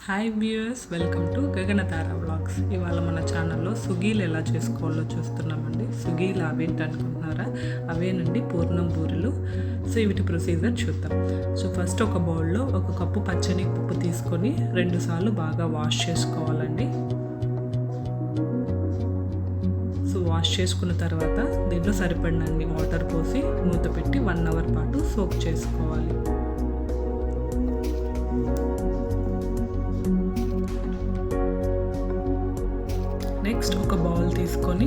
Hi viewers, welcome to Gaganathara vlogs. ఇవాళ మన ఛానల్లో సుగీలు ఎలా చేసుకోవాలో చూస్తున్నామండి. సుగీలు అవేంటి అనుకుంటున్నారా? అవేనండి పూర్ణం బూరెలు. సో వీటి ప్రొసీజర్ చూద్దాం. సో ఫస్ట్ ఒక బౌల్లో ఒక కప్పు పచ్చనిపప్పు తీసుకొని 2 సార్లు బాగా వాష్ చేసుకోవాలండి. సో వాష్ చేసుకున్న తర్వాత దీంట్లో సరిపడినన్ని వాటర్ పోసి మూత పెట్టి 1 అవర్ పాటు సోక్ చేసుకోవాలి. నెక్స్ట్ ఒక బౌల్ తీసుకొని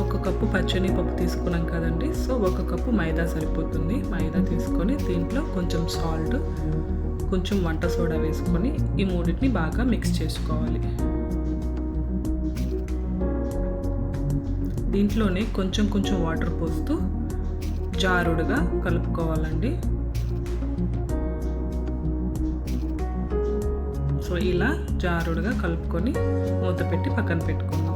1 కప్పు పచ్చనిపప్పు తీసుకున్నాం కదండి. సో 1 కప్పు మైదా సరిపోతుంది. మైదా తీసుకొని దీంట్లో కొంచెం సాల్ట్, కొంచెం వంట సోడా వేసుకొని ఈ మూడింటిని బాగా మిక్స్ చేసుకోవాలి. దీంట్లోనే కొంచెం కొంచెం వాటర్ పోస్తూ జారుడుగా కలుపుకోవాలండి. సో ఇలా జారుడుగా కలుపుకొని మూత పెట్టి పక్కన పెట్టుకుందాం.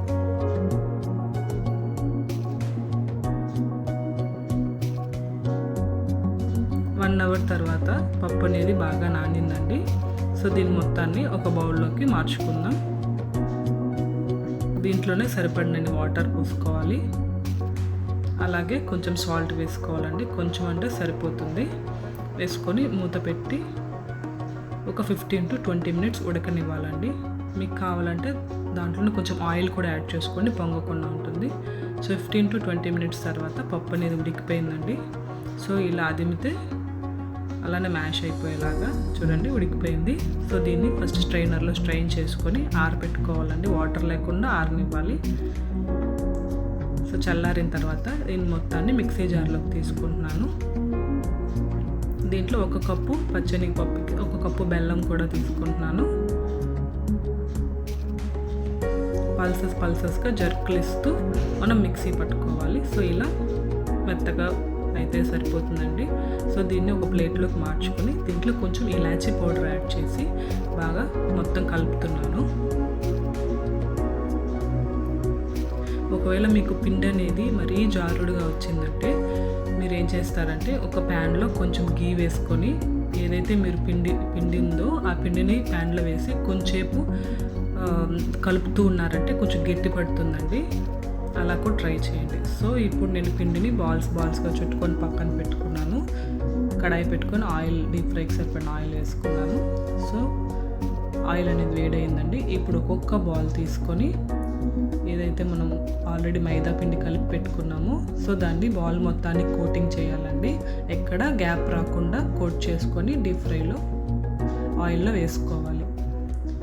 1 అవర్ తర్వాత పప్పు అనేది బాగా నానిందండి. సో దీని మొత్తాన్ని ఒక బౌల్లోకి మార్చుకుందాం. దీంట్లోనే సరిపడినన్ని వాటర్ పోసుకోవాలి. అలాగే కొంచెం సాల్ట్ వేసుకోవాలండి. కొంచెం అంటే సరిపోతుంది. వేసుకొని మూత పెట్టి ఒక 15 to 20 మినిట్స్ ఉడకనివ్వాలండి. మీకు కావాలంటే దాంట్లోనే కొంచెం ఆయిల్ కూడా యాడ్ చేసుకోండి, పొంగకుండా ఉంటుంది. సో 15 to 20 మినిట్స్ తర్వాత పప్పు అనేది ఉడికిపోయిందండి. సో ఇలా అదిమితే అలానే మ్యాష్ అయిపోయేలాగా చూడండి ఉడికిపోయింది. సో దీన్ని ఫస్ట్ స్ట్రైనర్లో స్ట్రైన్ చేసుకొని ఆరబెట్టుకోవాలండి. వాటర్ లేకుండా ఆరనివ్వాలి. సో చల్లారిన తర్వాత దీన్ని మొత్తాన్ని మిక్సీ జార్లోకి తీసుకుంటున్నాను. దీంట్లో 1 కప్పు పచ్చనిపప్పుకి 1 కప్పు బెల్లం కూడా తీసుకుంటున్నాను. పల్సెస్గా జర్కులు ఇస్తూ మనం మిక్సీ పట్టుకోవాలి. సో ఇలా మెత్తగా అయితే సరిపోతుందండి. సో దీన్ని ఒక ప్లేట్లోకి మార్చుకొని దీంట్లో కొంచెం ఇలాచీ పౌడర్ యాడ్ చేసి బాగా మొత్తం కలుపుతున్నాను. ఒకవేళ మీకు పిండి అనేది మరీ జారుడుగా వచ్చిందంటే మీరు ఏం చేస్తారంటే ఒక ప్యాన్లో కొంచెం గీ వేసుకొని ఏదైతే మీరు పిండి ఉందో ఆ పిండిని ప్యాన్లో వేసి కొంచెంసేపు కలుపుతూ ఉన్నారంటే కొంచెం గట్టి పడుతుందండి. అలా కూడా ట్రై చేయండి. సో ఇప్పుడు నేను పిండిని బాల్స్గా చుట్టుకొని పక్కన పెట్టుకున్నాను. కడాయి పెట్టుకొని ఆయిల్, డీప్ ఫ్రైకి సరిపడిన ఆయిల్ వేసుకున్నాను. సో ఆయిల్ అనేది వేడైందండి. ఇప్పుడు ఒక్కొక్క బాల్ తీసుకొని ఏదైతే మనం ఆల్రెడీ మైదా పిండి కలిపి పెట్టుకున్నామో సో దాన్ని బాల్ మొత్తాన్ని కోటింగ్ చేయాలండి. ఎక్కడ గ్యాప్ రాకుండా కోట్ చేసుకొని డీప్ ఫ్రైలో ఆయిల్లో వేసుకోవాలి.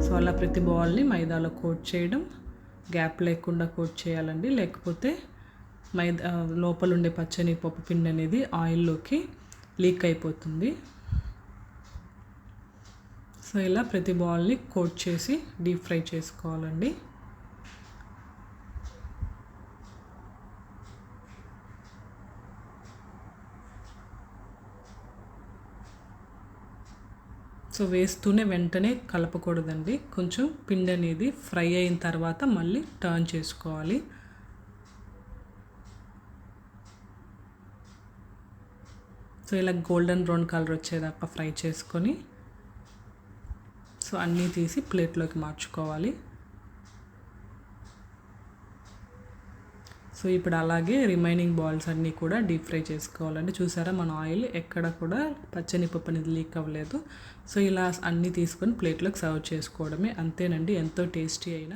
సో అలా ప్రతి బాల్ని మైదాలో కోట్ చేయడం, గ్యాప్ లేకుండా కోట్ చేయాలండి. లేకపోతే మైదా లోపల ఉండే పచ్చని పప్పు పిండి అనేది ఆయిల్లోకి లీక్ అయిపోతుంది. సో ఇలా ప్రతి బాల్ని కోట్ చేసి డీప్ ఫ్రై చేసుకోవాలండి. సో వేస్తూనే వెంటనే కలపకూడదండి. కొంచెం పిండి అనేది ఫ్రై అయిన తర్వాత మళ్ళీ టర్న్ చేసుకోవాలి. సో ఇలా గోల్డెన్ బ్రౌన్ కలర్ వచ్చేదాకా ఫ్రై చేసుకొని సో అన్నీ తీసి ప్లేట్లోకి మార్చుకోవాలి. సో ఇప్పుడు అలాగే రిమైనింగ్ బాల్స్ అన్నీ కూడా డీప్ ఫ్రై చేసుకోవాలండి. చూసారా మన ఆయిల్ ఎక్కడ కూడా పచ్చనిపప్పు అనేది లీక్ అవ్వలేదు. సో ఇలా అన్నీ తీసుకొని ప్లేట్లోకి సర్వ్ చేసుకోవడమే. అంతేనండి, ఎంతో టేస్టీ అయిన